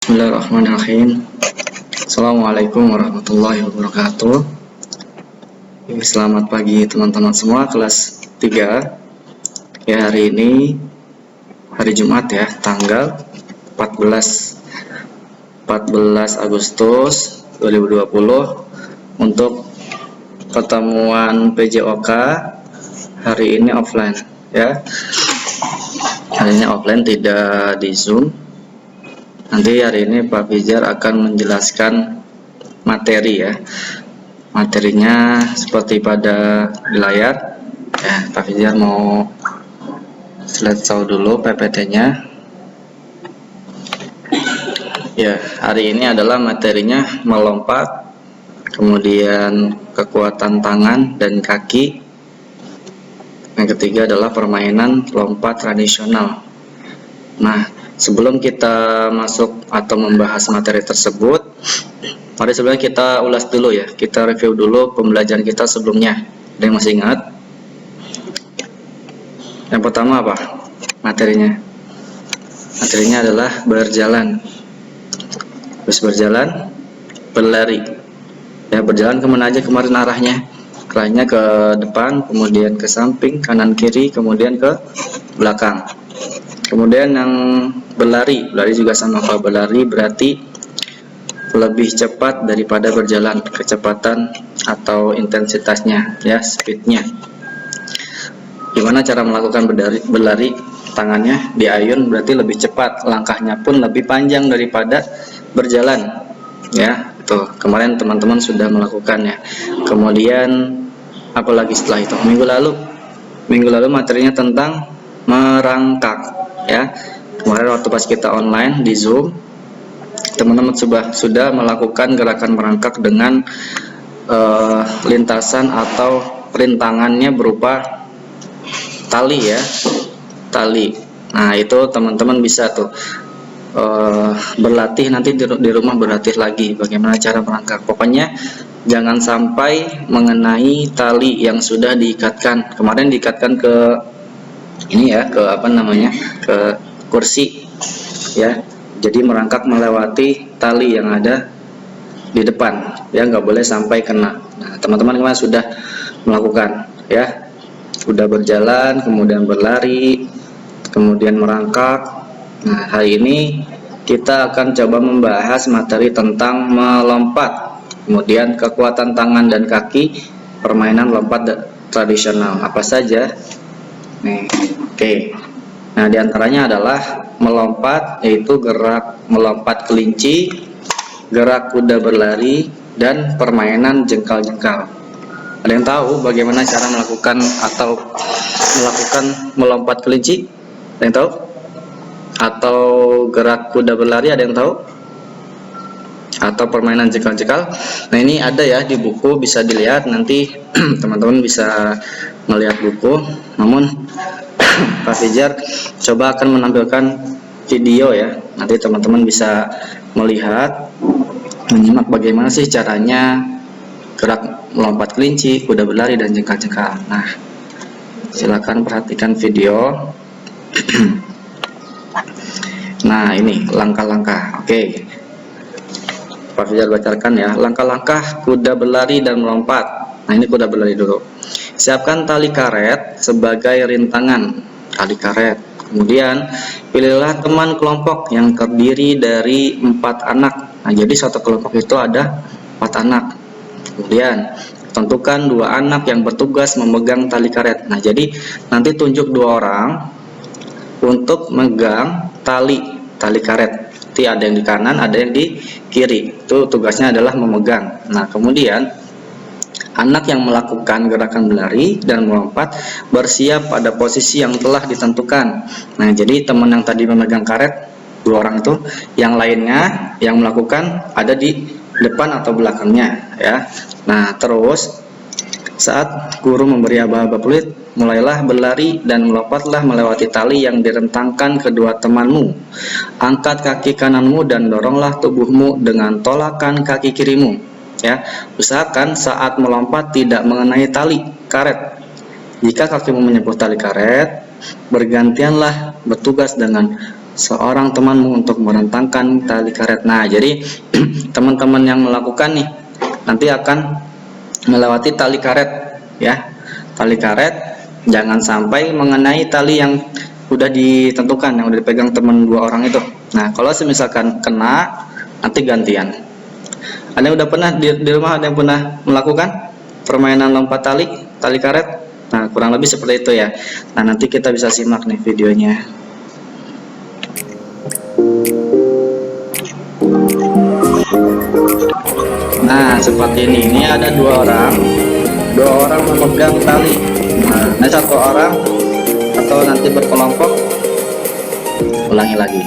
Bismillahirrahmanirrahim. Assalamualaikum warahmatullahi wabarakatuh. Selamat pagi teman-teman semua kelas 3. Ya, hari ini hari Jumat ya, tanggal 14 Agustus 2020 untuk pertemuan PJOK hari ini offline ya. Hari ini offline, tidak di Zoom. Nanti hari ini Pak Fijar akan menjelaskan materi ya. Materinya seperti pada di layar. Ya, Pak Fijar mau slideshow dulu PPT-nya. Ya, hari ini adalah materinya melompat, kemudian kekuatan tangan dan kaki. Yang ketiga adalah permainan lompat tradisional. Nah, sebelum kita masuk atau membahas materi tersebut, mari sebelumnya kita ulas dulu ya. Kita review dulu pembelajaran kita sebelumnya. Ada yang masih ingat? Yang pertama apa materinya? Materinya adalah berjalan. Terus berjalan, berlari. Ya, berjalan kemana aja kemarin arahnya? Arahnya ke depan, kemudian ke samping, kanan kiri, kemudian ke belakang. Kemudian yang berlari juga sama. Kalau berlari berarti lebih cepat daripada berjalan, kecepatan atau intensitasnya ya, speednya. Gimana cara melakukan berlari? Tangannya diayun berarti lebih cepat, langkahnya pun lebih panjang daripada berjalan ya. Tuh, kemarin teman-teman sudah melakukannya. Kemudian apalagi setelah itu? Minggu lalu materinya tentang merangkak ya. Kemarin waktu pas kita online di Zoom, teman-teman sudah melakukan gerakan merangkak dengan lintasan atau rintangannya berupa tali ya, tali. Nah, itu teman-teman bisa tuh berlatih nanti di rumah, berlatih lagi bagaimana cara merangkak. Pokoknya jangan sampai mengenai tali yang sudah diikatkan. Kemarin diikatkan ke ini ya, ke apa namanya, ke kursi ya. Jadi merangkak melewati tali yang ada di depan ya, nggak boleh sampai kena. Nah, teman-teman kemarin sudah melakukan ya, sudah berjalan, kemudian berlari, kemudian merangkak. Nah, hari ini kita akan coba membahas materi tentang melompat, kemudian kekuatan tangan dan kaki, permainan lompat tradisional apa saja. Nih, oke. Nah, diantaranya adalah melompat, yaitu gerak melompat kelinci, gerak kuda berlari, dan permainan jengkal-jengkal. Ada yang tahu bagaimana cara melakukan melompat kelinci? Ada yang tahu? Atau gerak kuda berlari, ada yang tahu? Atau permainan jengkal-jengkal? Nah, ini ada ya di buku, bisa dilihat nanti. Teman-teman bisa melihat buku. Namun Pak Fijar coba akan menampilkan video ya. Nanti teman-teman bisa melihat, menyimak bagaimana sih caranya gerak melompat kelinci, kuda berlari, dan jengkal-jengkal. Nah, silakan perhatikan video. Nah, ini langkah-langkah. Oke, Pak Fijar bacakan ya. Langkah-langkah kuda berlari dan melompat. Nah, ini kuda berlari dulu. Siapkan tali karet sebagai rintangan, tali karet. Kemudian pilihlah teman kelompok yang terdiri dari 4 anak. Nah, jadi satu kelompok itu ada 4 anak. Kemudian tentukan 2 anak yang bertugas memegang tali karet. Nah, jadi nanti tunjuk 2 orang untuk megang tali karet. Nanti ada yang di kanan, ada yang di kiri. Itu tugasnya adalah memegang. Nah, kemudian anak yang melakukan gerakan berlari dan melompat bersiap pada posisi yang telah ditentukan. Nah, jadi teman yang tadi memegang karet 2 orang itu, yang lainnya yang melakukan ada di depan atau belakangnya ya. Nah, terus saat guru memberi aba-aba peluit, mulailah berlari dan melompatlah melewati tali yang direntangkan kedua temanmu. Angkat kaki kananmu dan doronglah tubuhmu dengan tolakan kaki kirimu. Ya, usahakan saat melompat tidak mengenai tali karet. Jika kakimu menyentuh tali karet, bergantianlah bertugas dengan seorang temanmu untuk merentangkan tali karet. Nah, jadi teman-teman yang melakukan nih nanti akan melewati tali karet ya. Tali karet jangan sampai mengenai tali yang udah ditentukan, yang udah dipegang teman dua orang itu. Nah, kalau misalkan kena, nanti gantian. Ada yang udah pernah di rumah, ada yang pernah melakukan permainan lompat tali karet? Nah, kurang lebih seperti itu ya. Nah, nanti kita bisa simak nih videonya. Nah, seperti ini. Ini ada dua orang memegang tali. Nah, ini satu orang atau nanti berkelompok. Ulangi lagi.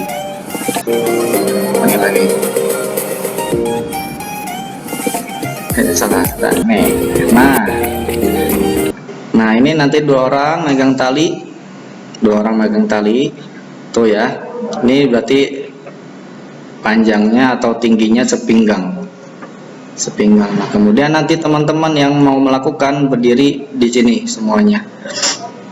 Salah. Nih. Nah, ini nanti dua orang megang tali. Tuh ya. Ini berarti panjangnya atau tingginya sepinggang. Nah, kemudian nanti teman-teman yang mau melakukan berdiri di sini semuanya.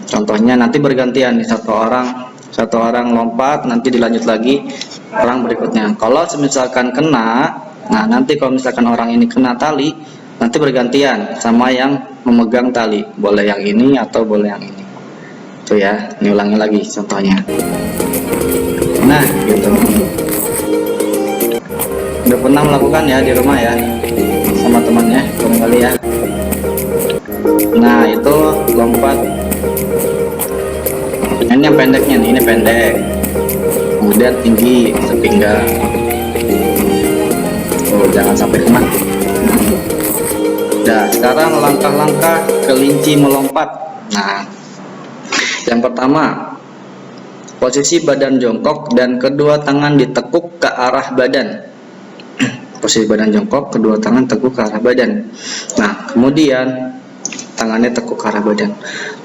Contohnya nanti bergantian nih, satu orang lompat, nanti dilanjut lagi orang berikutnya. Kalau misalkan kena, nah nanti kalau misalkan orang ini kena tali, nanti bergantian sama yang memegang tali. Boleh yang ini atau boleh yang ini. Tuh ya, ini ulangi lagi contohnya. Nah, gitu. Udah pernah melakukan ya di rumah ya sama temannya barangkali ya. Nah, itu lompat. Ini yang pendeknya nih, ini pendek, kemudian tinggi sepinggang. Oh, jangan sampai kena. Nah, sekarang langkah-langkah kelinci melompat. Nah, yang pertama, posisi badan jongkok dan kedua tangan ditekuk ke arah badan. Posisi badan jongkok, kedua tangan tekuk ke arah badan. Nah, kemudian tangannya tekuk ke arah badan.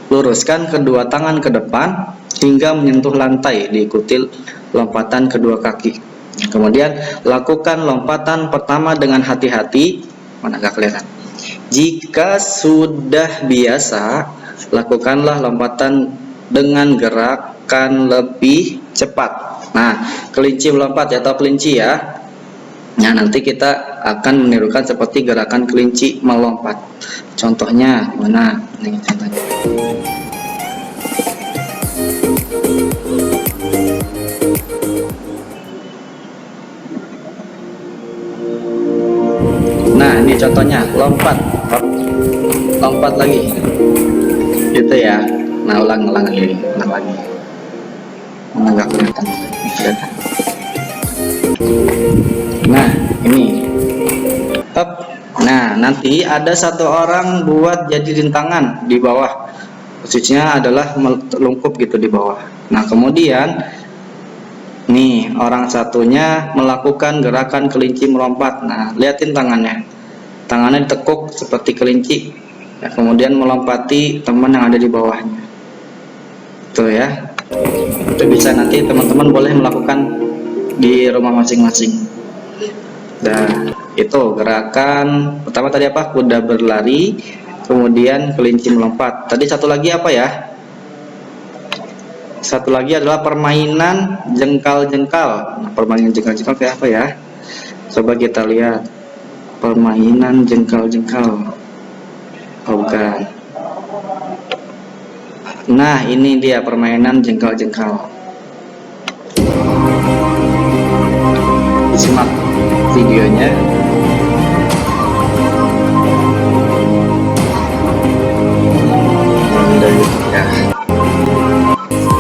Luruskan kedua tangan ke depan hingga menyentuh lantai, diikuti lompatan kedua kaki. Kemudian lakukan lompatan pertama dengan hati-hati. Mana gak kelihatan? Jika sudah biasa, lakukanlah lompatan dengan gerakan lebih cepat. Nah, kelinci melompat ya, atau kelinci ya. Nah, nanti kita akan menirukan seperti gerakan kelinci melompat. Contohnya mana? Ini contohnya. Nah, ini contohnya, lompat lagi, gitu ya. Nah, ulang lagi. Nggak kelihatan. Nah, ini. Nah, nanti ada satu orang buat jadi rintangan di bawah. Posisinya adalah melungkup gitu di bawah. Nah, kemudian nih, orang satunya melakukan gerakan kelinci melompat. Nah, liatin tangannya. Tangannya ditekuk seperti kelinci. Ya, kemudian melompati teman yang ada di bawahnya. Tuh ya. Itu bisa nanti teman-teman boleh melakukan di rumah masing-masing. Nah, itu gerakan pertama tadi apa? Kuda berlari, kemudian kelinci melompat. Tadi satu lagi apa ya? Satu lagi adalah permainan jengkal-jengkal. Nah, permainan jengkal-jengkal kayak apa ya? Coba kita lihat. Permainan jengkal-jengkal. Oh, bukan. Nah, ini dia permainan jengkal-jengkal. Simak videonya.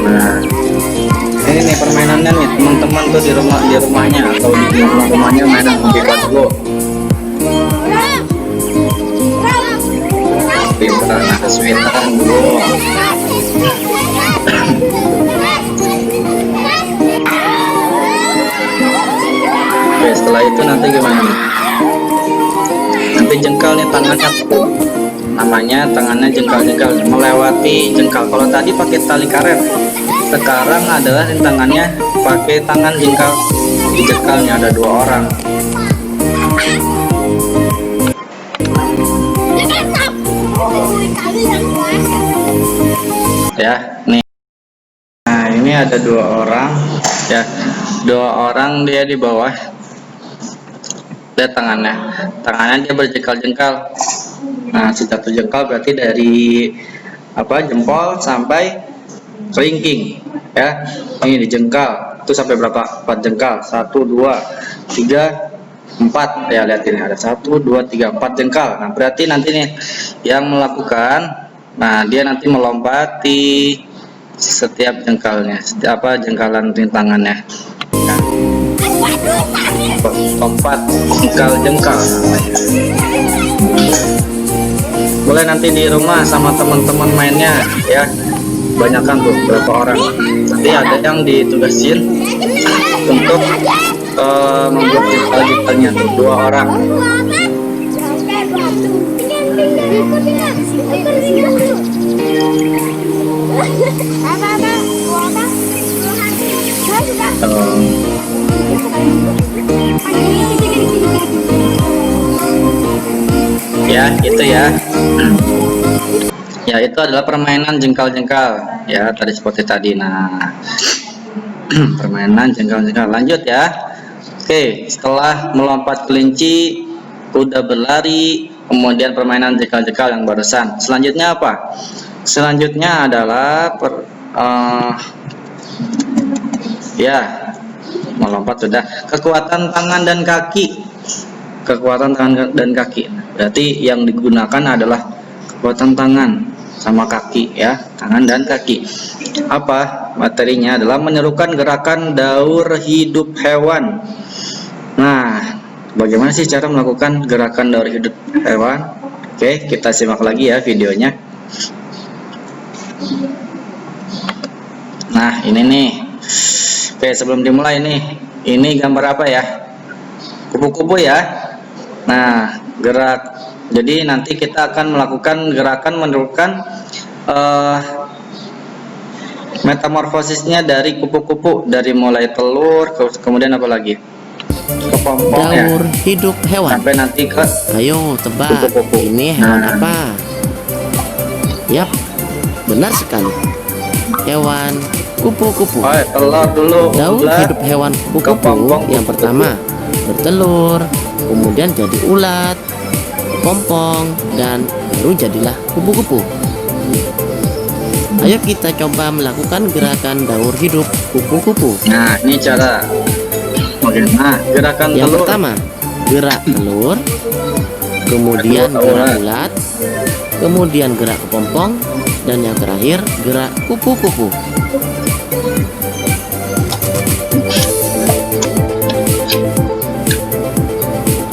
Nah, ini nih permainannya nih, teman-teman tuh di rumahnya atau di rumahnya mainan bebas dulu. Pintar, pintar dulu. Oke, setelah itu nanti gimana nih? Nanti jengkal nih tangannya, namanya tangannya jengkal-jengkal, melewati jengkal. Kalau tadi pakai tali karet, sekarang adalah rintangannya pakai tangan jengkal. Di jengkalnya ada dua orang. Ya, nih. Nah, ini ada dua orang ya. Dua orang dia di bawah, lihat tangannya dia berjengkal-jengkal. Nah, satu jengkal berarti dari jempol sampai kelingking, ya. Ini dijengkal itu sampai berapa? 4 jengkal. 1 2 3 4, ya. Lihat ini ada 1 2 3 4 jengkal. Nah, berarti nanti nih yang melakukan, nah dia nanti melompati setiap jengkalnya, jengkalan rintangannya. Nah, lompat jengkal boleh nanti di rumah sama teman-teman mainnya, ya. Banyakkan tuh berapa orang, nanti ada yang ditugasin untuk membuat jengkal-jengkalnya tuh 2 orang. Ya, itu ya. Ya, itu adalah permainan jengkal-jengkal, ya, tadi seperti tadi. Nah, permainan jengkal-jengkal. Lanjut ya. Oke, setelah melompat kelinci, kuda berlari, kemudian permainan jengkal-jengkal yang barusan. Selanjutnya apa? Selanjutnya adalah ya, melompat sudah. Kekuatan tangan dan kaki. Kekuatan tangan dan kaki. Berarti yang digunakan adalah kekuatan tangan sama kaki, ya. Tangan dan kaki. Apa materinya? Adalah menyerukan gerakan daur hidup hewan. Nah, bagaimana sih cara melakukan gerakan daur hidup hewan? Oke, kita simak lagi ya videonya. Nah, ini nih. Oke, sebelum dimulai nih, ini gambar apa ya? Kupu-kupu ya. Nah, gerak. Jadi nanti kita akan melakukan gerakan menerukan metamorfosisnya dari kupu-kupu, dari mulai telur, kemudian apa lagi? Kepompong, daur hidup hewan. Sampai nanti ke ayo tebak kupu-kupu. ini hewan apa? Yap, benar sekali, hewan kupu-kupu. Telur dulu. Daur hidup hewan kupu-kupu yang pertama bertelur, kemudian jadi ulat, pompong, dan baru jadilah kupu-kupu. Ayo kita coba melakukan gerakan daur hidup kupu-kupu. Nah, ini cara. Nah, gerakan yang telur. pertama gerak telur, kemudian gerak ulat, kemudian gerak kepompong, dan yang terakhir gerak kupu-kupu.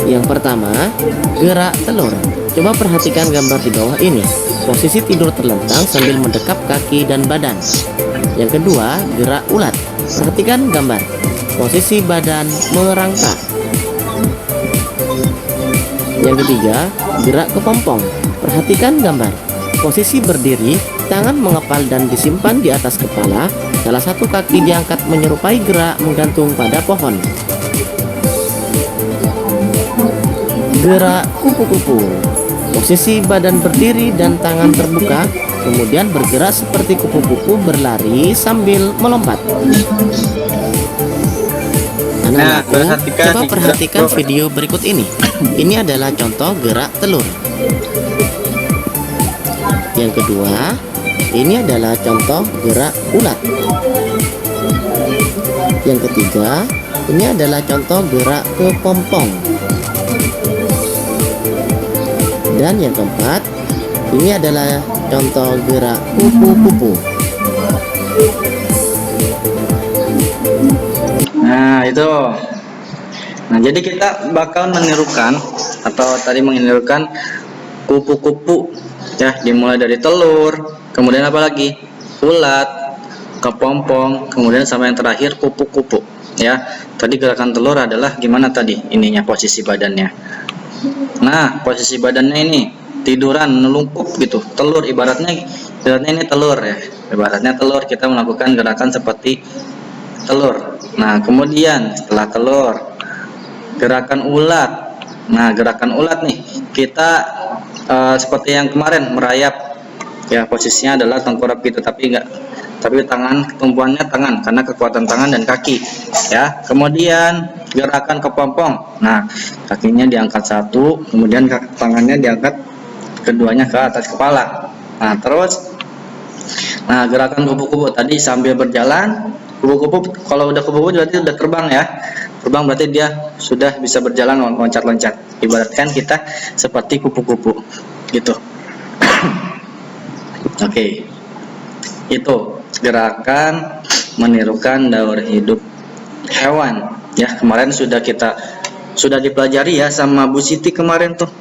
Yang pertama, gerak telur. Coba perhatikan gambar di bawah ini. Posisi tidur terlentang sambil mendekap kaki dan badan. Yang kedua, gerak ulat. Perhatikan gambar. Posisi badan merangkak. Yang ketiga, gerak kepompong. Perhatikan gambar. Posisi berdiri, tangan mengepal dan disimpan di atas kepala. Salah satu kaki diangkat menyerupai gerak menggantung pada pohon. Gerak kupu-kupu. Posisi badan berdiri dan tangan terbuka, kemudian bergerak seperti kupu-kupu berlari sambil melompat. Anak-anakku, coba perhatikan video berikut ini. Ini adalah contoh gerak telur. Yang kedua, ini adalah contoh gerak ulat. Yang ketiga, ini adalah contoh gerak kepompong. Dan yang keempat, ini adalah contoh gerak kupu-kupu. Nah, itu. Nah, jadi kita bakal menirukan atau tadi menirukan kupu-kupu, ya, dimulai dari telur, kemudian apa lagi? Ulat, kepompong, kemudian sama yang terakhir kupu-kupu, ya. Tadi gerakan telur adalah gimana tadi? Ininya posisi badannya. Nah, posisi badannya ini tiduran, nelungkup gitu. Telur ibaratnya ini telur ya. Ibaratnya telur, kita melakukan gerakan seperti telur. Nah, kemudian setelah telur, gerakan ulat. Nah, gerakan ulat nih, kita seperti yang kemarin merayap. Ya, posisinya adalah tengkurap gitu, tapi tapi tumpuannya tangan karena kekuatan tangan dan kaki ya. Kemudian gerakan kepompong. Nah, kakinya diangkat satu, kemudian tangannya diangkat keduanya ke atas kepala. Nah, terus gerakan kupu-kupu tadi sambil berjalan. Kupu-kupu kalau udah kupu-kupu berarti udah terbang ya. Terbang berarti dia sudah bisa berjalan loncat-loncat. Ibaratkan kita seperti kupu-kupu gitu. Oke. Itu gerakan menirukan daur hidup hewan. Ya, kemarin sudah dipelajari ya sama Bu Siti kemarin tuh.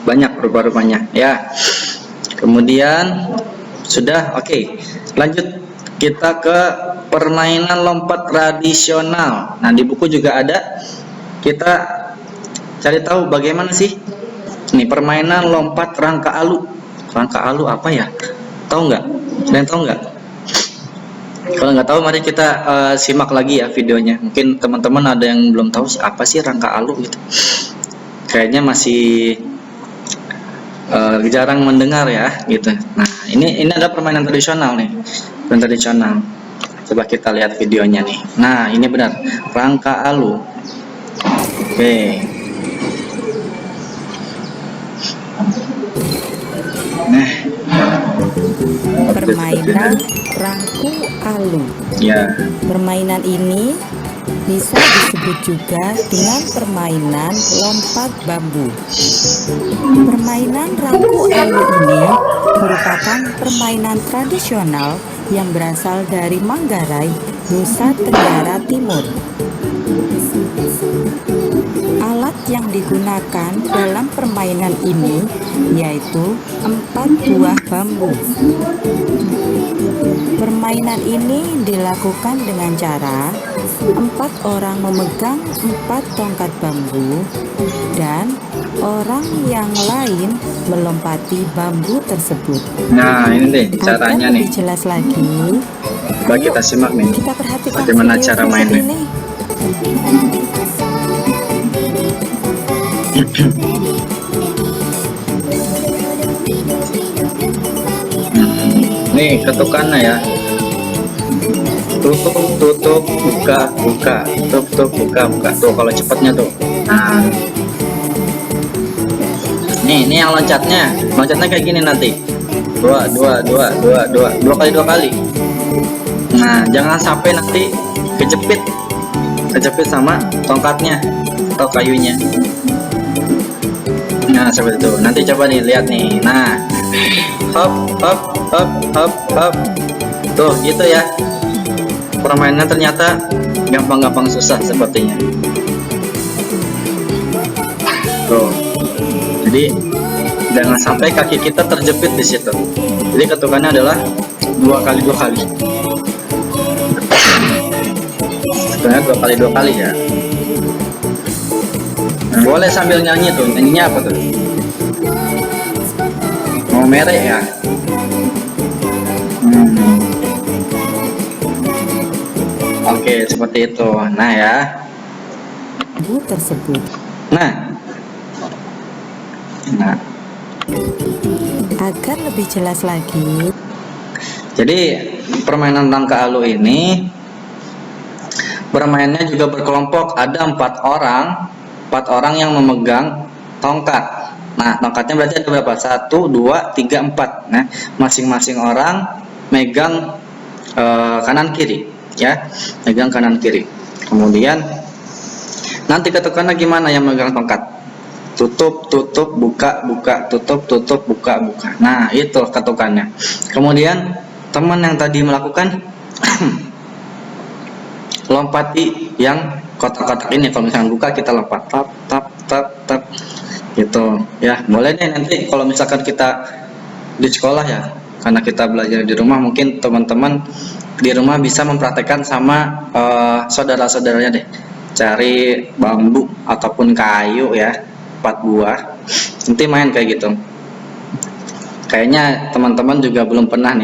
Banyak rupa-rupanya ya. Kemudian sudah oke. Lanjut kita ke permainan lompat tradisional. Nah, di buku juga ada. Kita cari tahu bagaimana sih nih permainan lompat rangka alu. Rangka alu apa ya? Tahu nggak? Kalian tahu nggak? Kalau nggak tahu, mari kita simak lagi ya videonya. Mungkin teman-teman ada yang belum tahu apa sih rangka alu gitu. Kayaknya masih jarang mendengar ya gitu. Nah, ini ada permainan tradisional nih. Permainan tradisional. Coba kita lihat videonya nih. Nah, ini benar. Rangka alu. Oke. Nah, permainan rangku alu. ya. Permainan ini bisa disebut juga dengan permainan lompat bambu. Permainan rangku alu ini merupakan permainan tradisional yang berasal dari Manggarai, Nusa Tenggara Timur. Alat yang digunakan dalam permainan ini yaitu 4 buah bambu. Permainan ini dilakukan dengan cara 4 orang memegang 4 tongkat bambu dan orang yang lain melompati bambu tersebut. Nah, ini deh caranya Agar nih. lebih jelas lagi, Coba kita simak nih. kita perhatikan Bagaimana video cara berikut mainnya. ini. Nih ketukannya ya. Tutup, buka, tutup, buka. Tuh kalau cepatnya tuh. Nah, ini yang loncatnya kayak gini nanti. Dua kali. Nah, jangan sampai nanti kejepit sama tongkatnya atau kayunya. Nah, seperti itu. Nanti coba nih lihat nih. Nah, hop. Tuh gitu ya. Permainannya ternyata gampang-gampang susah sepertinya. Tuh. Jadi jangan sampai kaki kita terjepit di situ. Jadi ketukannya adalah 2 kali. Ketukannya 2 kali ya. Nah, boleh sambil nyanyi tuh. Nyanyinya apa tuh? Mau merek ya? Oke, seperti itu. Nah ya. Bambu tersebut. Nah. Agar lebih jelas lagi, Jadi permainan rangka alu ini bermainnya juga berkelompok. Ada 4 orang yang memegang tongkat. Nah, tongkatnya berarti ada berapa? 1, 2, 3, 4. Nah, masing-masing orang megang kanan kiri, ya, megang kanan kiri. Kemudian nanti ketukannya gimana yang megang tongkat? Tutup, buka, tutup, buka. Nah, itu ketukannya. Kemudian teman yang tadi melakukan lompati yang kotak-kotak ini. Kalau misalnya buka, kita lompat tap gitu ya. Boleh deh nanti kalau misalkan kita di sekolah ya, karena kita belajar di rumah, mungkin teman-teman di rumah bisa mempraktekkan sama saudara-saudaranya deh. Cari bambu ataupun kayu ya, 4 buah, nanti main kayak gitu. Kayaknya teman-teman juga belum pernah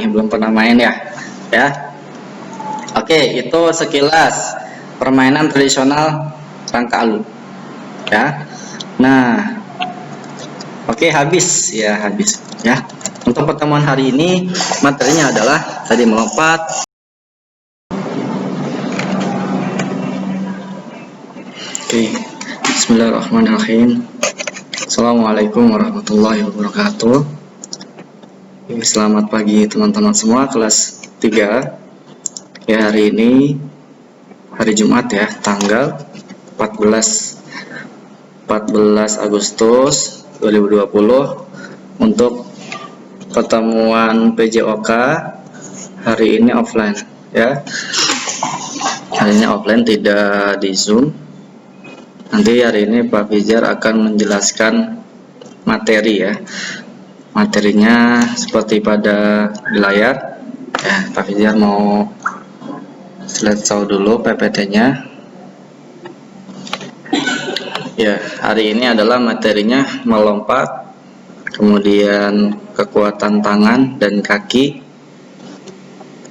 main ya. Oke, itu sekilas permainan tradisional rangka alu ya. Nah, Oke, habis ya, habis ya. Untuk pertemuan hari ini materinya adalah tadi melompat. Oke, bismillahirrahmanirrahim. Assalamualaikum warahmatullahi wabarakatuh. Oke, selamat pagi teman-teman semua kelas 3. Ya, hari ini hari Jumat ya, tanggal 14 Agustus 2020. Untuk pertemuan PJOK hari ini offline ya. Hari ini offline, tidak di Zoom. Nanti hari ini Pak Fijar akan menjelaskan materi ya. Materinya seperti pada di layar ya. Pak Fijar mau slideshow dulu PPT-nya. Ya, hari ini adalah materinya melompat, kemudian kekuatan tangan dan kaki.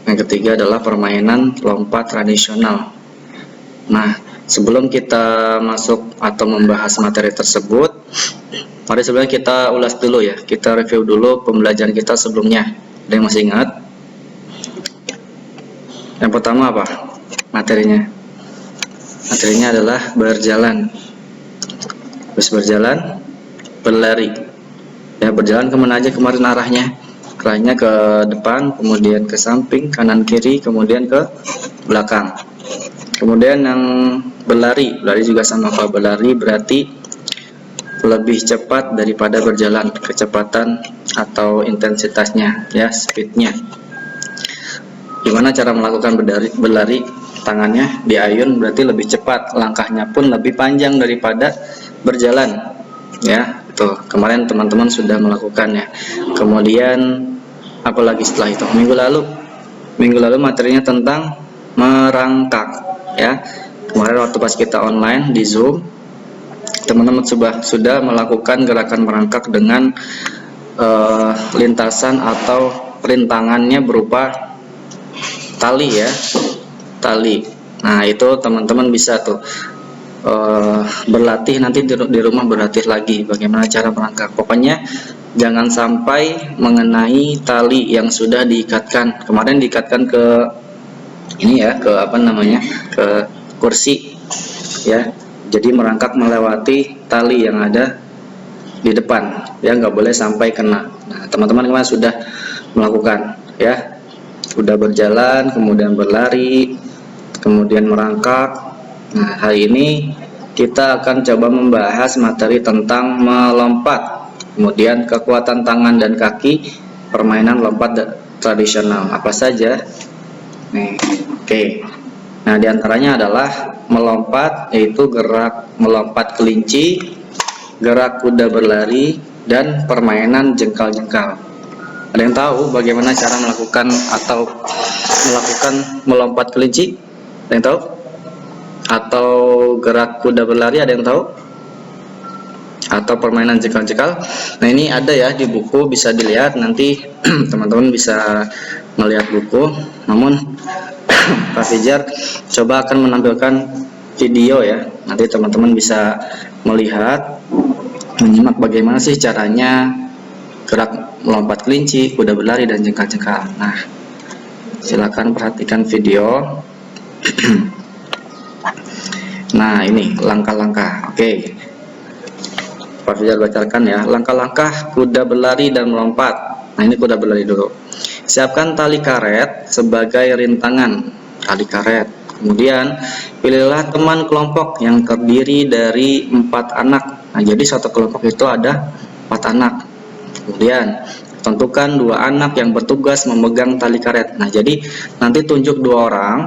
Yang ketiga adalah permainan lompat tradisional. Nah, sebelum kita masuk atau membahas materi tersebut, mari sebelumnya kita ulas dulu ya. Kita review dulu pembelajaran kita sebelumnya. Ada yang masih ingat? Yang pertama apa materinya? Materinya adalah berjalan. Terus berjalan, berlari. Ya, berjalan kemana aja kemarin arahnya? Arahnya ke depan, kemudian ke samping, kanan kiri, kemudian ke belakang. Kemudian yang berlari juga sama Pak. Berlari berarti lebih cepat daripada berjalan, kecepatan atau intensitasnya ya, speednya. Gimana cara melakukan berlari? Tangannya diayun berarti lebih cepat, langkahnya pun lebih panjang daripada berjalan ya. Tuh, kemarin teman-teman sudah melakukannya. Kemudian apalagi setelah itu? Minggu lalu materinya tentang merangkak ya. Kemarin waktu pas kita online di Zoom, teman-teman sudah melakukan gerakan merangkak dengan lintasan atau rintangannya berupa tali ya, tali. Nah, itu teman-teman bisa tuh berlatih nanti di rumah, berlatih lagi bagaimana cara merangkak. Pokoknya jangan sampai mengenai tali yang sudah diikatkan. Kemarin diikatkan ke ini ya, ke apa namanya, ke kursi ya. Jadi merangkak melewati tali yang ada di depan ya, nggak boleh sampai kena. Nah, teman-teman kemarin sudah melakukan ya, sudah berjalan, kemudian berlari, kemudian merangkak. Nah, hari ini kita akan coba membahas materi tentang melompat, kemudian kekuatan tangan dan kaki, permainan lompat tradisional. Apa saja? Nih, oke. Nah, diantaranya adalah melompat, yaitu gerak melompat kelinci, gerak kuda berlari, dan permainan jengkal-jengkal. Ada yang tahu bagaimana cara melakukan melompat kelinci? Ada yang tahu? Atau gerak kuda berlari, ada yang tahu? Atau permainan jengkal-jengkal? Nah, ini ada ya di buku, bisa dilihat nanti. Teman-teman bisa melihat buku. Namun Pak Fijar coba akan menampilkan video ya. Nanti teman-teman bisa melihat, menyimak bagaimana sih caranya gerak melompat kelinci, kuda berlari, dan jengkal-jengkal. Nah, silakan perhatikan video. Nah, ini langkah-langkah. Oke, Pak Fijar bacakan ya. Langkah-langkah kuda berlari dan melompat. Nah, ini kuda berlari dulu. Siapkan tali karet sebagai rintangan. Tali karet. Kemudian pilihlah teman kelompok yang terdiri dari 4 anak. Nah, jadi satu kelompok itu ada 4 anak. Kemudian tentukan 2 anak yang bertugas memegang tali karet. Nah, jadi nanti tunjuk 2 orang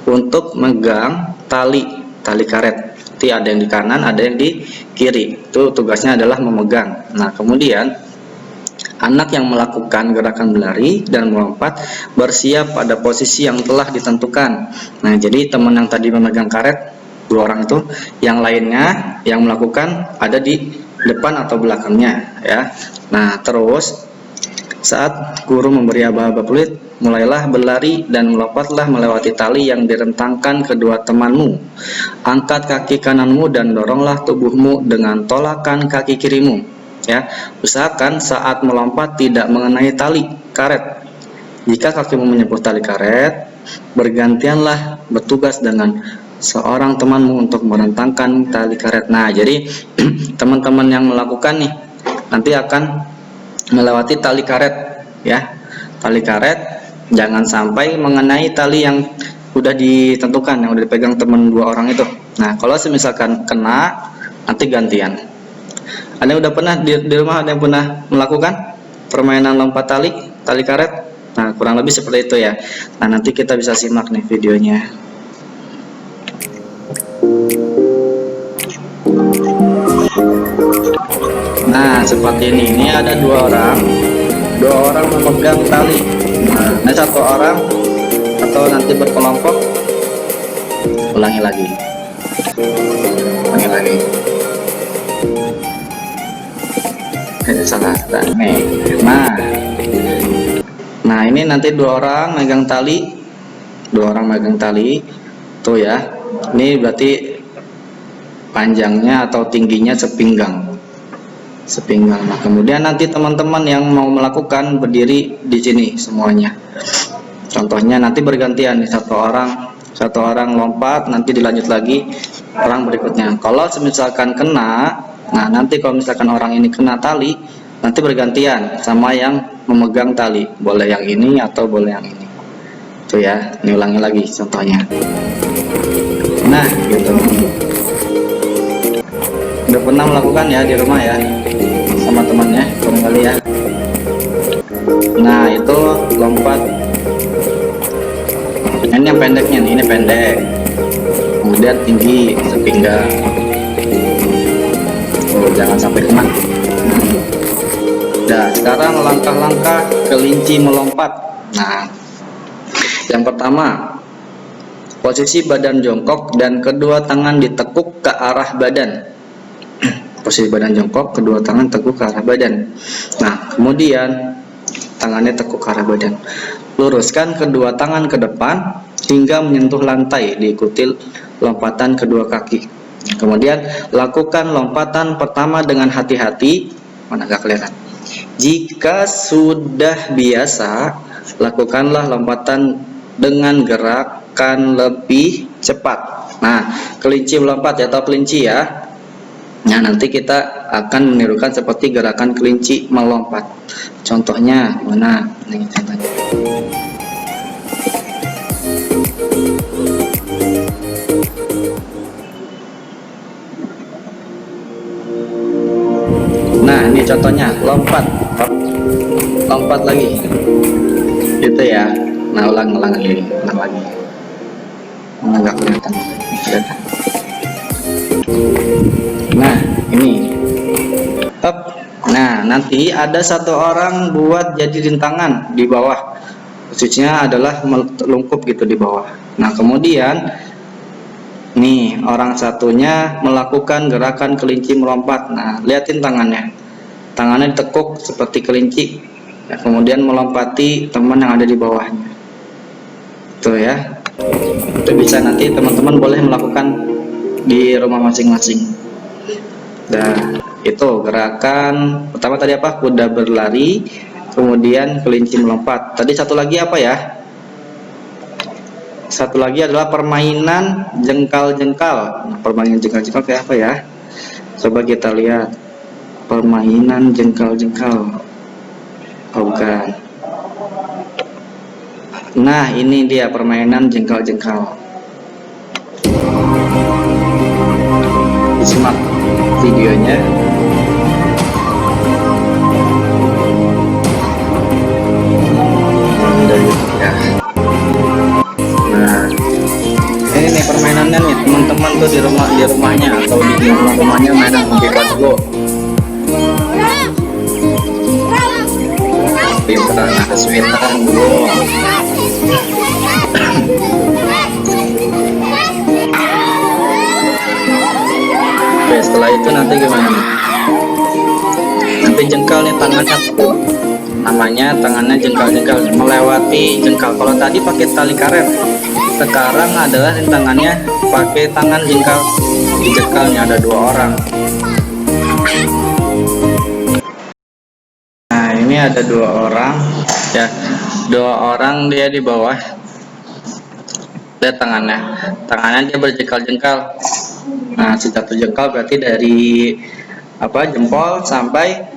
untuk megang tali karet. Nanti ada yang di kanan, ada yang di kiri. Itu tugasnya adalah memegang. Nah, kemudian anak yang melakukan gerakan berlari dan melompat bersiap pada posisi yang telah ditentukan. Nah, jadi teman yang tadi memegang karet, 2 orang itu, yang lainnya yang melakukan ada di depan atau belakangnya ya. Nah, terus saat guru memberi aba-aba peluit, mulailah berlari dan melompatlah melewati tali yang direntangkan kedua temanmu. Angkat kaki kananmu dan doronglah tubuhmu dengan tolakan kaki kirimu. ya. Usahakan saat melompat tidak mengenai tali karet. Jika kakimu menyentuh tali karet, bergantianlah bertugas dengan seorang temanmu untuk merentangkan tali karet. Nah, jadi teman-teman yang melakukan nih nanti akan melewati tali karet ya. Tali karet jangan sampai mengenai tali yang udah ditentukan, yang udah dipegang teman dua orang itu. Nah, kalau misalkan kena, nanti gantian. Ada yang udah pernah di rumah, ada yang pernah melakukan permainan lompat tali karet? Nah, kurang lebih seperti itu ya. Nah, nanti kita bisa simak nih videonya. Nah, seperti ini. Ini ada dua orang memegang tali. Nah, ini satu orang atau nanti berkelompok. Ulangi lagi. Salah. Nah, ini nanti dua orang megang tali, tuh ya. Ini berarti panjangnya atau tingginya sepinggang. Nah, kemudian nanti teman-teman yang mau melakukan berdiri di sini semuanya. Contohnya nanti bergantian nih, satu orang lompat, nanti dilanjut lagi orang berikutnya. Kalau misalkan kena, nah nanti kalau misalkan orang ini kena tali, nanti bergantian sama yang memegang tali, boleh yang ini atau boleh yang ini. Tuh ya, ini ulangi lagi contohnya. Nah, gitu. Udah pernah melakukan ya di rumah ya, sama temannya barangkali ya. Nah, itu lompat. Ini yang pendeknya nih, ini pendek. Kemudian tinggi sepinggang. Oh, jangan sampai kena. Nah, sekarang langkah-langkah kelinci melompat. Nah, yang pertama, posisi badan jongkok dan kedua tangan ditekuk ke arah badan. Posisi badan jongkok, kedua tangan tekuk ke arah badan. Nah, kemudian tangannya tekuk ke arah badan. Luruskan kedua tangan ke depan hingga menyentuh lantai, diikuti lompatan kedua kaki. Kemudian lakukan lompatan pertama dengan hati-hati. Mana gak kelihatan? Jika sudah biasa, lakukanlah lompatan dengan gerakan lebih cepat. Nah, kelinci melompat ya, atau kelinci ya. Nah, nanti kita akan menirukan seperti gerakan kelinci melompat. Contohnya mana? Ini contohnya. Nah, ini contohnya, lompat lagi, gitu ya. Nah, ulang lagi. Nggak kelihatan. Nah, ini. Nah, nanti ada satu orang buat jadi rintangan di bawah. Posisinya adalah melungkup gitu di bawah. Nah, kemudian nih orang satunya melakukan gerakan kelinci melompat. Nah, liatin tangannya ditekuk seperti kelinci ya, kemudian melompati teman yang ada di bawahnya. Tuh ya, itu bisa nanti teman-teman boleh melakukan di rumah masing-masing. Nah, itu gerakan pertama tadi apa? Kuda berlari, kemudian kelinci melompat. Tadi satu lagi apa ya? Satu lagi adalah permainan jengkal-jengkal. Nah, permainan jengkal-jengkal kayak apa ya? Coba kita lihat. Permainan jengkal-jengkal. Oh, bukan. Nah, ini dia permainan jengkal-jengkal. Simak videonya. Nah, ini nih permainannya nih, teman-teman tuh di rumahnya atau di rumah-rumahnya mainan bebas go. Pintar dulu. Oke, setelah itu nanti gimana nih? Nanti jengkal nih tangannya tuh. Namanya tangannya jengkal-jengkal, melewati jengkal. Kalau tadi pakai tali karet, sekarang adalah rintangannya pakai tangan jengkal. Di jengkalnya ada dua orang. ini ada 2 orang ya, 2 orang dia di bawah. Lihat tangannya dia berjengkal-jengkal. Nah, 1 jengkal berarti dari jempol sampai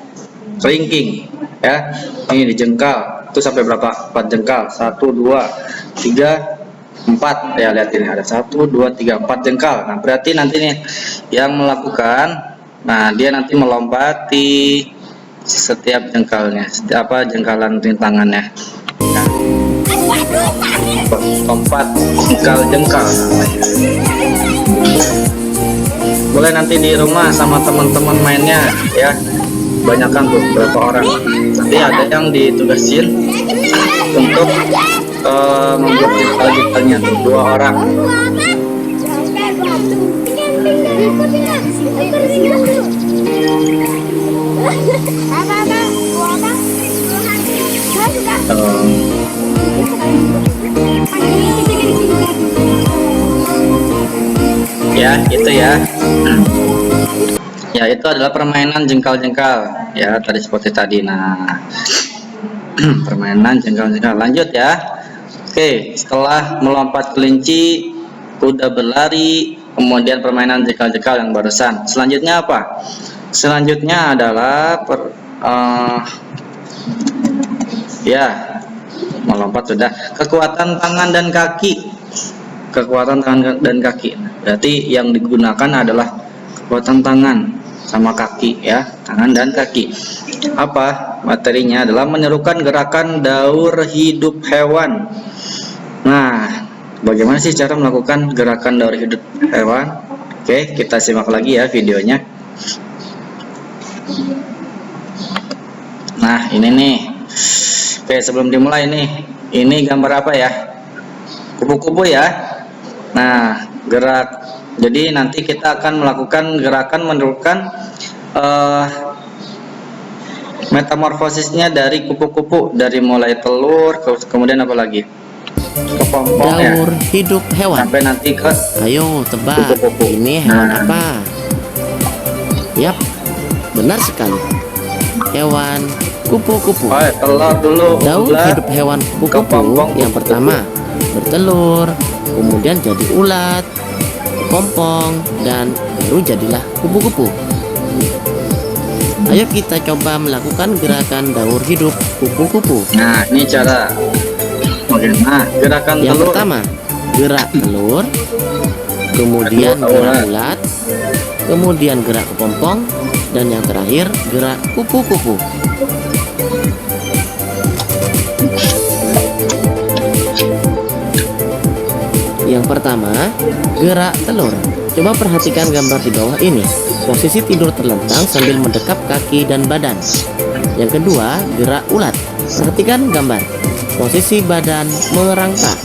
kelingking ya. Ini dijengkal itu sampai berapa? 4 jengkal. 1 2 3 4 ya, lihat ini ada 1 2 3 4 jengkal. Nah, berarti nanti nih yang melakukan, nah dia nanti melompati setiap jengkalnya, setiap jengkalan rintangannya. Nah, lompat jengkal namanya. Boleh nanti di rumah sama teman-teman mainnya ya, banyakan tuh berapa orang. Nanti ada yang ditugasin untuk membuat jengkal-jengkalnya tuh 2 orang. Ya itu ya. Ya itu adalah permainan jengkal-jengkal ya, tadi seperti tadi. Nah permainan jengkal-jengkal. Lanjut ya. Oke, setelah melompat kelinci, kuda berlari, kemudian permainan jengkal-jengkal yang barusan, selanjutnya apa? Selanjutnya adalah ya melompat sudah. Kekuatan tangan dan kaki. Kekuatan tangan dan kaki. Berarti yang digunakan adalah kekuatan tangan sama kaki ya, tangan dan kaki. Apa materinya? Adalah menyerukan gerakan daur hidup hewan. Nah, bagaimana sih cara melakukan gerakan daur hidup hewan? Oke, kita simak lagi ya videonya. Nah, ini nih. Oke, sebelum dimulai nih, ini gambar apa ya? Kupu-kupu ya. Nah, jadi nanti kita akan melakukan gerakan menurunkan metamorfosisnya dari kupu-kupu, dari mulai telur, kemudian apa lagi? Kepompong ya. Daur hidup hewan. Sampai nanti ke Ayo tebak, kupu-kupu. ini hewan Nah. apa? Yap, benar sekali. Hewan kupu-kupu. Oh, telur dulu. Daur ular, hidup hewan kupu-kupu kepompong yang kupu-kupu. pertama bertelur, kemudian jadi ulat, kepompong, dan baru jadilah kupu-kupu. Ayo kita coba melakukan gerakan daur hidup kupu-kupu. Nah, ini cara. Oke, nah gerakan Yang telur. pertama, gerak telur, kemudian gerak ulat, kemudian gerak kepompong, dan yang terakhir gerak kupu-kupu. Yang pertama, gerak telur. Coba perhatikan gambar di bawah ini. Posisi tidur terlentang sambil mendekap kaki dan badan. Yang kedua, gerak ulat. Perhatikan gambar. Posisi badan merangkak.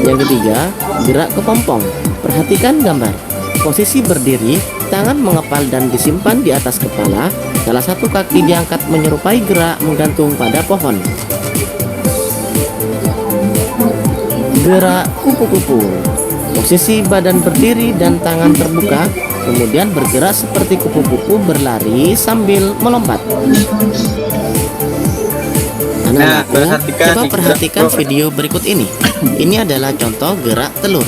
Yang ketiga, gerak kepompong. Perhatikan gambar. Posisi berdiri, tangan mengepal dan disimpan di atas kepala. Salah satu kaki diangkat menyerupai gerak menggantung pada pohon. Gerak kupu-kupu. Posisi badan berdiri dan tangan terbuka, kemudian bergerak seperti kupu-kupu berlari sambil melompat. Anak-anakku, coba perhatikan video berikut ini. Ini adalah contoh gerak telur.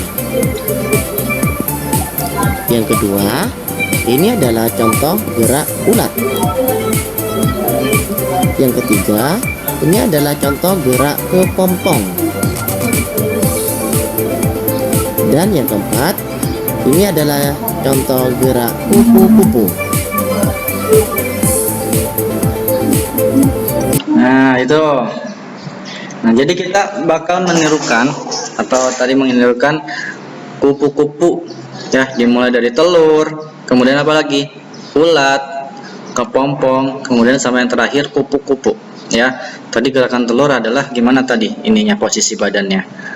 Yang kedua, ini adalah contoh gerak ulat. Yang ketiga, ini adalah contoh gerak kepompong. Dan yang keempat, ini adalah contoh gerak kupu-kupu. Nah, itu. Nah, jadi kita bakal menirukan atau tadi menirukan kupu-kupu ya, dimulai dari telur, kemudian apa lagi? Ulat, kepompong, kemudian sama yang terakhir kupu-kupu ya. Tadi gerakan telur adalah gimana tadi? Ininya posisi badannya.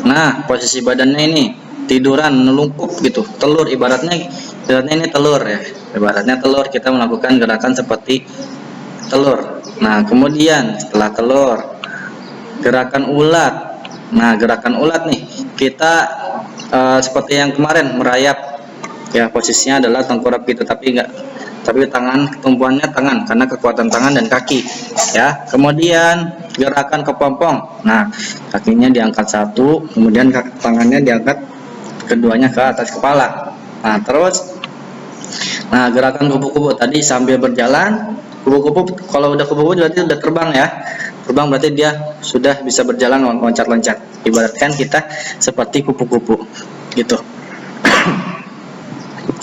Nah, posisi badannya ini tiduran nelungkup gitu. Telur ibaratnya ini telur ya. Ibaratnya telur, kita melakukan gerakan seperti telur. Nah, kemudian setelah telur, gerakan ulat. Nah, gerakan ulat nih kita seperti yang kemarin merayap ya, posisinya adalah tengkurap gitu, tapi tapi tumpuannya tangan karena kekuatan tangan dan kaki ya. Kemudian gerakan kepompong. Nah, kakinya diangkat satu, kemudian tangannya diangkat keduanya ke atas kepala. Nah, terus gerakan kupu-kupu tadi sambil berjalan. Kupu-kupu kalau udah kupu-kupu berarti udah terbang ya. Terbang berarti dia sudah bisa berjalan loncat-loncat. Ibaratkan kita seperti kupu-kupu gitu.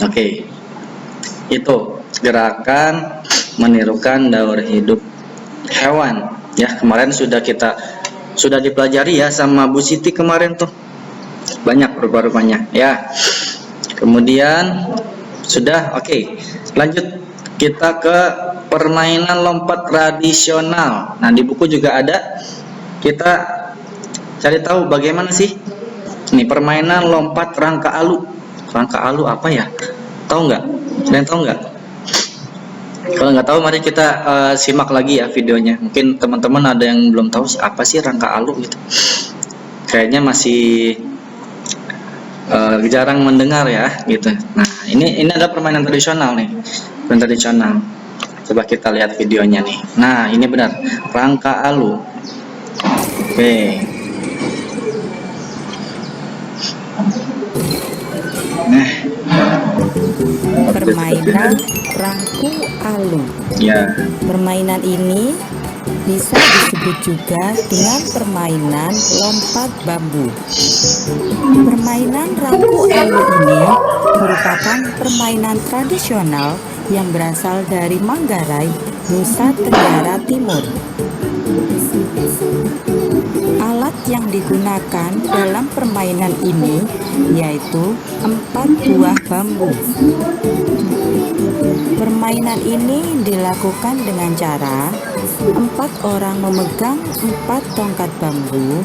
Oke. Itu gerakan menirukan daur hidup hewan ya. Kemarin sudah dipelajari ya sama Bu Siti kemarin tuh, banyak rupa-rupanya ya. Kemudian sudah, oke. Lanjut kita ke permainan lompat tradisional. Nah, di buku juga ada, kita cari tahu bagaimana sih ini permainan lompat rangka alu. Rangka alu apa ya, tahu nggak? Kalian tahu nggak? Kalau nggak tahu, mari kita simak lagi ya videonya. Mungkin teman-teman ada yang belum tahu apa sih rangka alu gitu. Kayaknya masih jarang mendengar ya gitu. Nah, ini ada permainan tradisional nih. Permainan tradisional. Coba kita lihat videonya nih. Nah, ini benar, rangka alu. Oke. Nah, Permainan rangku alu. ya. Permainan ini bisa disebut juga dengan permainan lompat bambu. Permainan rangku alu ini merupakan permainan tradisional yang berasal dari Manggarai, Nusa Tenggara Timur. Alat yang digunakan dalam permainan ini yaitu 4 buah bambu. Permainan ini dilakukan dengan cara 4 orang memegang 4 tongkat bambu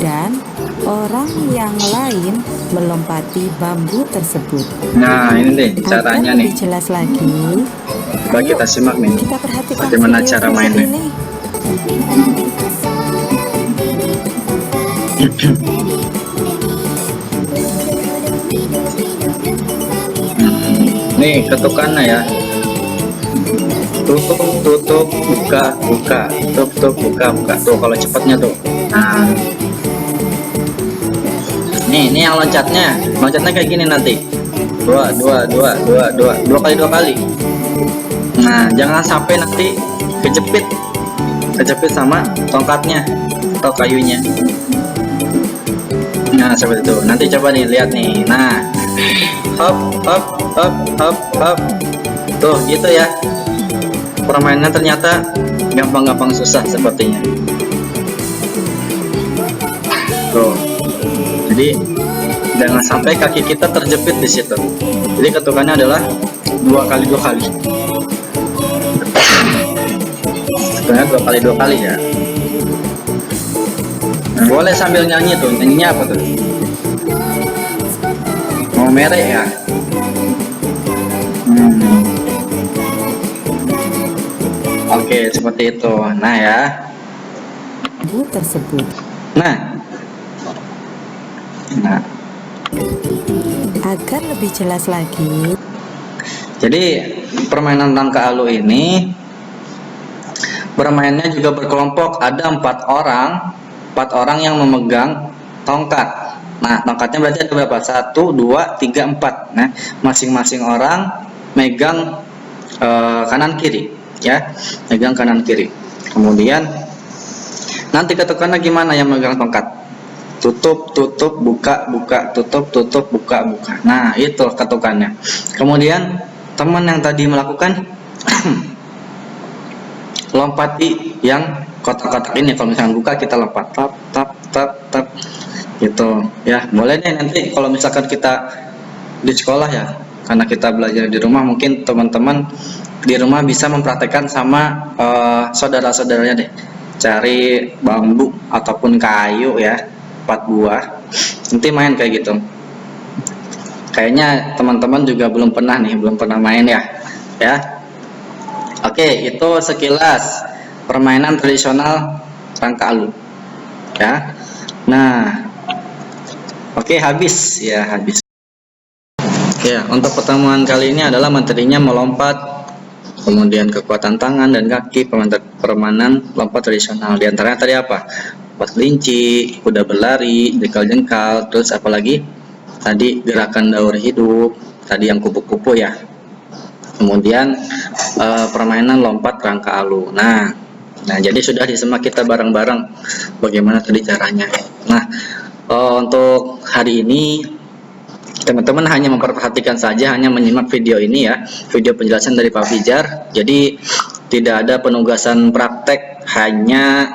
dan orang yang lain melompati bambu tersebut. Nah, ini deh caranya Agar nih. lebih jelas lagi, Coba kita simak nih. kita perhatikan Bagaimana video cara berikut mainnya. ini. Nih ketukannya ya. Tutup, buka, tutup, buka. Tuh kalau cepatnya tuh. Nah, ini yang loncatnya kayak gini nanti. Dua kali. Nah, jangan sampai nanti kejepit sama tongkatnya atau kayunya. Nah, seperti itu. Nanti coba nih, lihat nih. Nah, hop. Tuh, gitu ya. Permainannya ternyata gampang-gampang susah sepertinya. Tuh. Jadi jangan sampai kaki kita terjepit di situ. Jadi ketukannya adalah 2 kali. Ketukannya 2 kali ya. Nah, boleh sambil nyanyi tuh. Nyanyinya apa tuh? Mau merek ya? Oke, seperti itu. Nah ya. Bambu tersebut. Nah. Agar lebih jelas lagi, Jadi permainan rangka alu ini bermainnya juga berkelompok. Ada 4 orang yang memegang tongkat. Nah, tongkatnya berarti ada berapa? 1, 2, 3, 4. Nah, masing-masing orang megang kanan kiri ya, megang kanan kiri. Kemudian nanti ketukannya gimana yang megang tongkat? Tutup, buka, tutup, buka. Nah, itu ketukannya. Kemudian teman yang tadi melakukan lompati yang kotak-kotak ini. Kalau misalkan buka, kita lompat tap gitu ya. Boleh deh nanti kalau misalkan kita di sekolah ya, karena kita belajar di rumah, mungkin teman-teman di rumah bisa mempraktekkan sama saudara-saudaranya deh. Cari bambu ataupun kayu ya, 4 buah, nanti main kayak gitu. Kayaknya teman-teman juga belum pernah main ya. Oke, itu sekilas permainan tradisional rangka alu ya. Nah, oke, habis. Ya, untuk pertemuan kali ini adalah materinya melompat, kemudian kekuatan tangan dan kaki, permainan lompat tradisional. Di antaranya tadi apa? Lompat kelinci, kuda berlari, jengkal-jengkal, terus apalagi? Tadi gerakan daur hidup, tadi yang kupu-kupu ya. Kemudian permainan lompat rangka alu. Nah, jadi sudah disimak kita bareng-bareng bagaimana tadi caranya. Nah, untuk hari ini teman-teman hanya memperhatikan saja, hanya menyimak video ini ya, video penjelasan dari Pak Fijar. Jadi tidak ada penugasan praktek, hanya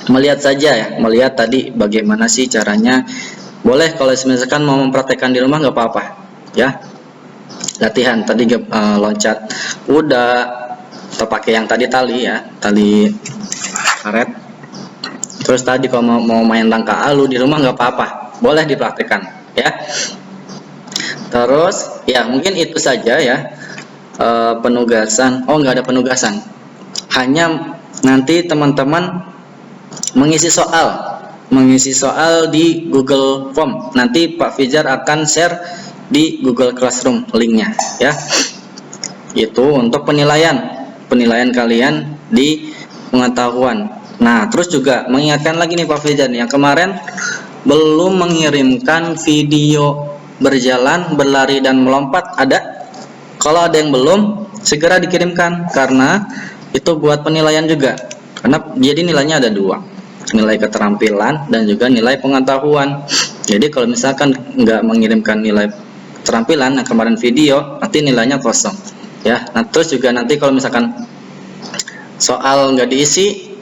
melihat saja ya, melihat tadi bagaimana sih caranya. Boleh kalau misalkan mau mempraktekkan di rumah nggak apa-apa ya. Latihan tadi loncat kuda atau pakai yang tadi tali ya, tali karet. Terus tadi kalau mau main langkah alu di rumah nggak apa-apa, boleh dipraktekkan ya. Terus ya mungkin itu saja ya, penugasan. Oh, nggak ada penugasan, hanya nanti teman-teman mengisi soal di Google Form. Nanti Pak Fijar akan share di Google Classroom linknya ya. Itu untuk penilaian kalian di pengetahuan. Nah, terus juga mengingatkan lagi nih Pak Fijar, yang kemarin belum mengirimkan video berjalan, berlari dan melompat ada? Kalau ada yang belum, segera dikirimkan, karena itu buat penilaian juga. Karena jadi nilainya ada 2, nilai keterampilan dan juga nilai pengetahuan. Jadi kalau misalkan nggak mengirimkan nilai keterampilan yang kemarin video, nanti nilainya kosong ya. Nah, terus juga nanti kalau misalkan soal nggak diisi,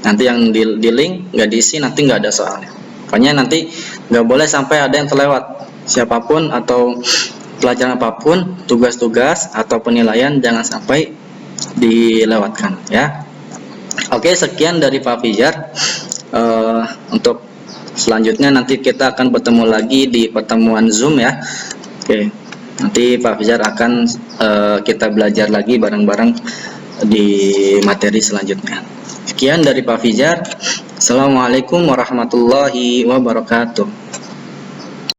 nanti yang di link nggak diisi, nanti nggak ada soalnya. Pokoknya nanti nggak boleh sampai ada yang terlewat, siapapun atau pelajaran apapun, tugas-tugas atau penilaian jangan sampai dilewatkan ya. Oke, sekian dari Pak Fijar. Untuk selanjutnya nanti kita akan bertemu lagi di pertemuan Zoom ya. Oke, nanti Pak Fijar akan kita belajar lagi bareng-bareng di materi selanjutnya. Sekian dari Pak Fijar. Assalamualaikum warahmatullahi wabarakatuh.